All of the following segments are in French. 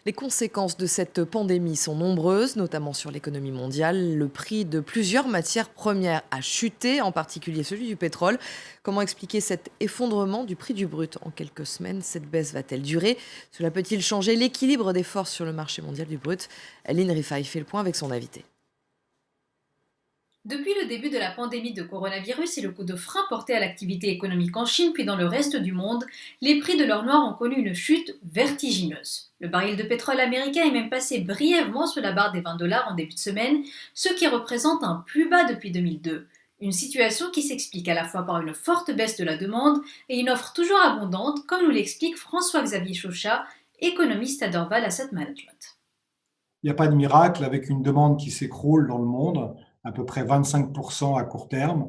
Les conséquences de cette pandémie sont nombreuses, notamment sur l'économie mondiale. Le prix de plusieurs matières premières a chuté, en particulier celui du pétrole. Comment expliquer cet effondrement du prix du brut en quelques semaines? Cette baisse va-t-elle durer? Cela peut-il changer l'équilibre des forces sur le marché mondial du brut? Aline Rifaï fait le point avec son invité. Depuis le début de la pandémie de coronavirus et le coup de frein porté à l'activité économique en Chine puis dans le reste du monde, les prix de l'or noir ont connu une chute vertigineuse. Le baril de pétrole américain est même passé brièvement sous la barre des 20 dollars en début de semaine, ce qui représente un plus bas depuis 2002. Une situation qui s'explique à la fois par une forte baisse de la demande et une offre toujours abondante, comme nous l'explique François-Xavier Chauchat, économiste à Dorval Asset Management. Il n'y a pas de miracle avec une demande qui s'écroule dans le monde, à peu près 25% à court terme,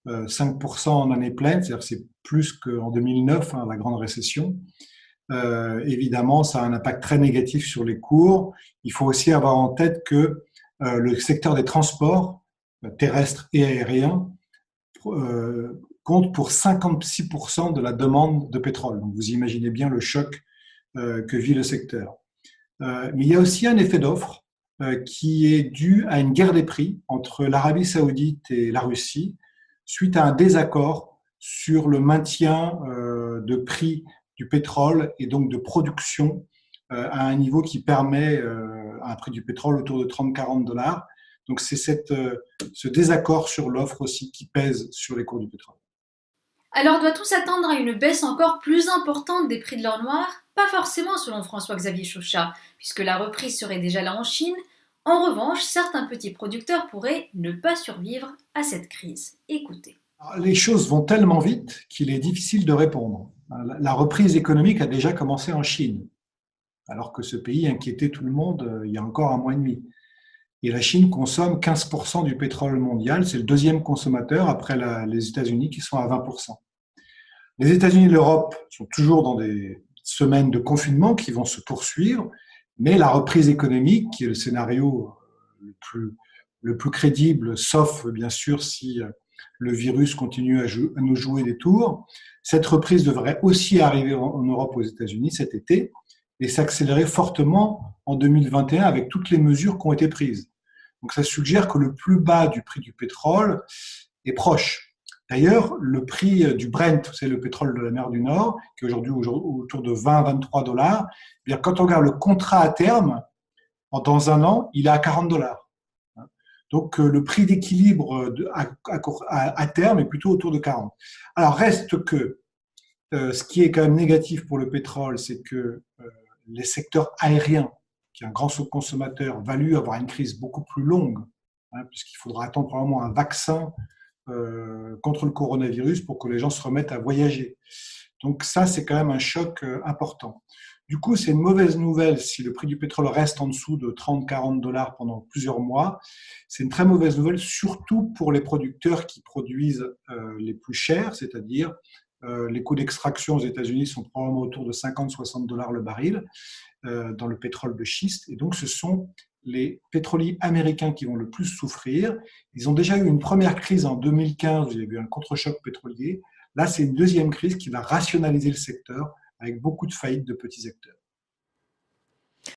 5% en année pleine, c'est-à-dire que c'est plus qu'en 2009, la grande récession. Évidemment, ça a un impact très négatif sur les cours. Il faut aussi avoir en tête que le secteur des transports terrestres et aériens compte pour 56% de la demande de pétrole. Donc vous imaginez bien le choc que vit le secteur. Mais il y a aussi un effet d'offre qui est dû à une guerre des prix entre l'Arabie saoudite et la Russie suite à un désaccord sur le maintien de prix du pétrole et donc de production à un niveau qui permet un prix du pétrole autour de 30-40 dollars. Donc c'est ce désaccord sur l'offre aussi qui pèse sur les cours du pétrole. Alors doit-on s'attendre à une baisse encore plus importante des prix de l'or noir? Pas forcément selon François-Xavier Chauchat, puisque la reprise serait déjà là en Chine. En revanche, certains petits producteurs pourraient ne pas survivre à cette crise. Écoutez. Les choses vont tellement vite qu'il est difficile de répondre. La reprise économique a déjà commencé en Chine, alors que ce pays inquiétait tout le monde il y a encore un mois et demi. Et la Chine consomme 15% du pétrole mondial, c'est le deuxième consommateur après les États-Unis qui sont à 20%. Les États-Unis et l'Europe sont toujours dans des semaines de confinement qui vont se poursuivre, mais la reprise économique, qui est le scénario le plus crédible, sauf bien sûr si le virus continue à nous jouer des tours, cette reprise devrait aussi arriver en Europe, aux États-Unis cet été, et s'accélérer fortement en 2021 avec toutes les mesures qui ont été prises. Donc ça suggère que le plus bas du prix du pétrole est proche. D'ailleurs, le prix du Brent, c'est le pétrole de la mer du Nord, qui est aujourd'hui autour de 20-23 dollars, eh bien, quand on regarde le contrat à terme, dans un an, il est à 40 dollars. Donc le prix d'équilibre à terme est plutôt autour de 40. Alors reste que ce qui est quand même négatif pour le pétrole, c'est que les secteurs aériens, qui est un grand consommateur, valu avoir une crise beaucoup plus longue, puisqu'il faudra attendre probablement un vaccin contre le coronavirus pour que les gens se remettent à voyager. Donc ça, c'est quand même un choc important. Du coup, c'est une mauvaise nouvelle si le prix du pétrole reste en dessous de 30-40 dollars pendant plusieurs mois. C'est une très mauvaise nouvelle, surtout pour les producteurs qui produisent les plus chers, c'est-à-dire les coûts d'extraction aux États-Unis sont probablement autour de 50-60 dollars le baril dans le pétrole de schiste. Et donc, ce sont les pétroliers américains qui vont le plus souffrir. Ils ont déjà eu une première crise en 2015, il y a eu un contre-choc pétrolier. Là, c'est une deuxième crise qui va rationaliser le secteur avec beaucoup de faillites de petits acteurs.